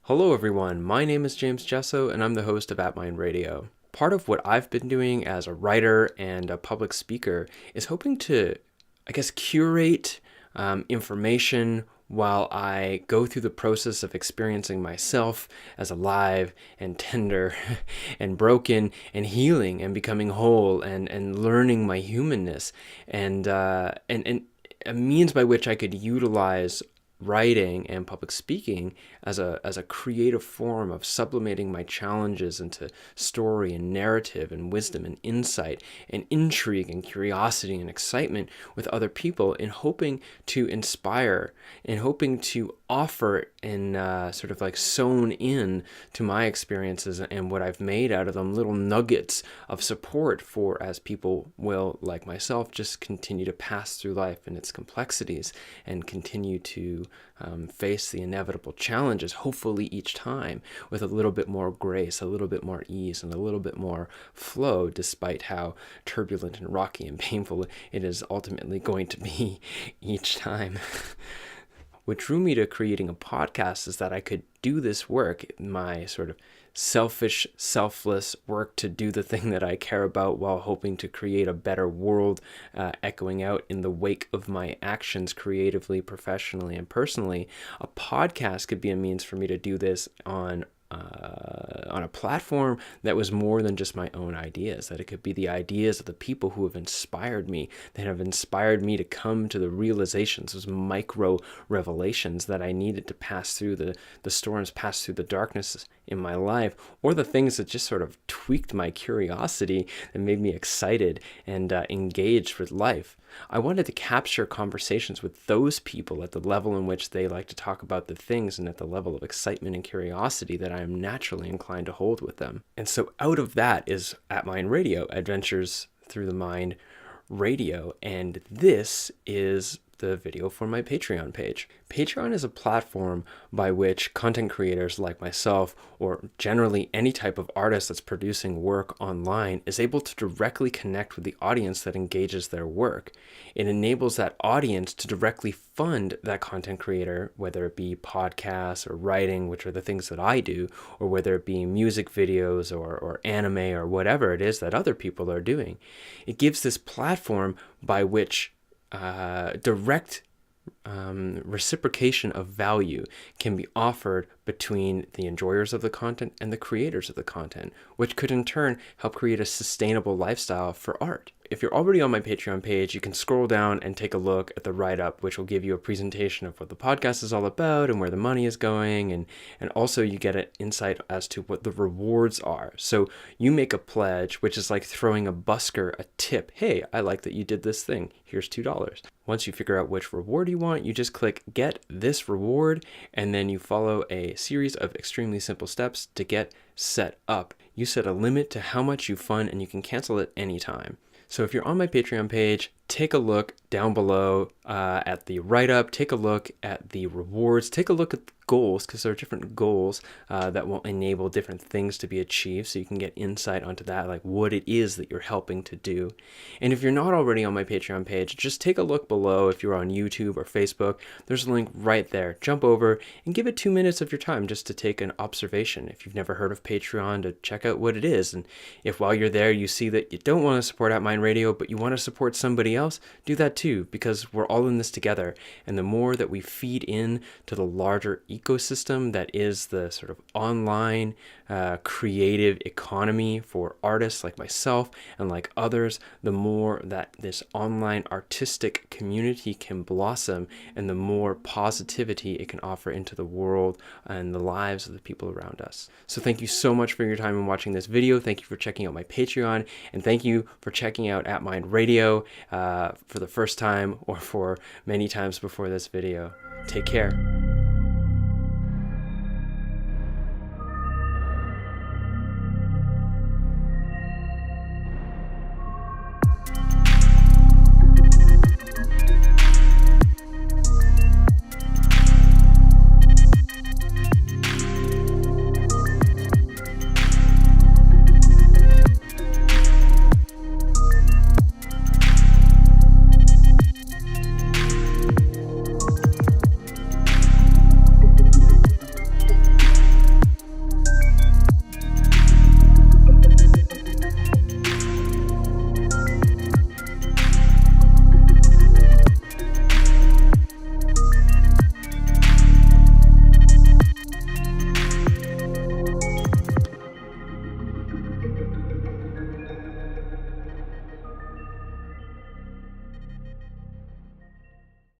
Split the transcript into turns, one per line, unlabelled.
Hello everyone, my name is James Jesso and I'm the host of ATTMind Radio. Part of what I've been doing as a writer and a public speaker is hoping to, curate information while I go through the process of experiencing myself as alive and tender and broken and healing and becoming whole and learning my humanness and a means by which I could utilize writing and public speaking as a creative form of sublimating my challenges into story and narrative and wisdom and insight and intrigue and curiosity and excitement with other people, in hoping to inspire, in hoping to offer and sewn in to my experiences and what I've made out of them, little nuggets of support for as people will, like myself, just continue to pass through life and its complexities and continue to face the inevitable challenges, hopefully each time with a little bit more grace, a little bit more ease, and a little bit more flow, despite how turbulent and rocky and painful it is ultimately going to be each time. What drew me to creating a podcast is that I could do this work, my sort of selfish, selfless work, to do the thing that I care about while hoping to create a better world, echoing out in the wake of my actions creatively, professionally, and personally. A podcast could be a means for me to do this on a platform that was more than just my own ideas, that it could be the ideas of the people who have inspired me, that have inspired me to come to the realizations, those micro revelations that I needed to pass through the storms, pass through the darkness in my life, or the things that just sort of tweaked my curiosity and made me excited and engaged with life. I wanted to capture conversations with those people at the level in which they like to talk about the things and at the level of excitement and curiosity that I am naturally inclined to hold with them. And so out of that is ATTMind Radio, Adventures Through the Mind Radio, and this is the video for my Patreon page. Patreon is a platform by which content creators like myself, or generally any type of artist that's producing work online, is able to directly connect with the audience that engages their work. It enables that audience to directly fund that content creator, whether it be podcasts or writing, which are the things that I do, or whether it be music videos or anime or whatever it is that other people are doing. It gives this platform by which direct reciprocation of value can be offered between the enjoyers of the content and the creators of the content, which could in turn help create a sustainable lifestyle for art. If you're already on my Patreon page, you can scroll down and take a look at the write-up, which will give you a presentation of what the podcast is all about and where the money is going, and also you get an insight as to what the rewards are. So you make a pledge, which is like throwing a busker a tip. Hey, I like that you did this thing. Here's $2. Once you figure out which reward you want, you just click Get This Reward, and then you follow a series of extremely simple steps to get set up. You set a limit to how much you fund, and you can cancel it anytime. So if you're on my Patreon page, take a look down below at the write-up, take a look at the rewards, take a look at the goals, because there are different goals that will enable different things to be achieved, so you can get insight onto that, like what it is that you're helping to do. And if you're not already on my Patreon page, just take a look below. If you're on YouTube or Facebook, there's a link right there. Jump over and give it 2 minutes of your time just to take an observation. If you've never heard of Patreon, to check out what it is. And if while you're there you see that you don't want to support ATTMind Radio, but you want to support somebody else, do that too, because we're all in this together. And the more that we feed in to the larger ecosystem that is the sort of online creative economy for artists like myself and like others, the more that this online artistic community can blossom and the more positivity it can offer into the world and the lives of the people around us. So thank you so much for your time in watching this video. Thank you for checking out my Patreon, and thank you for checking out ATTMind Radio for the first time or for many times before this video. Take care.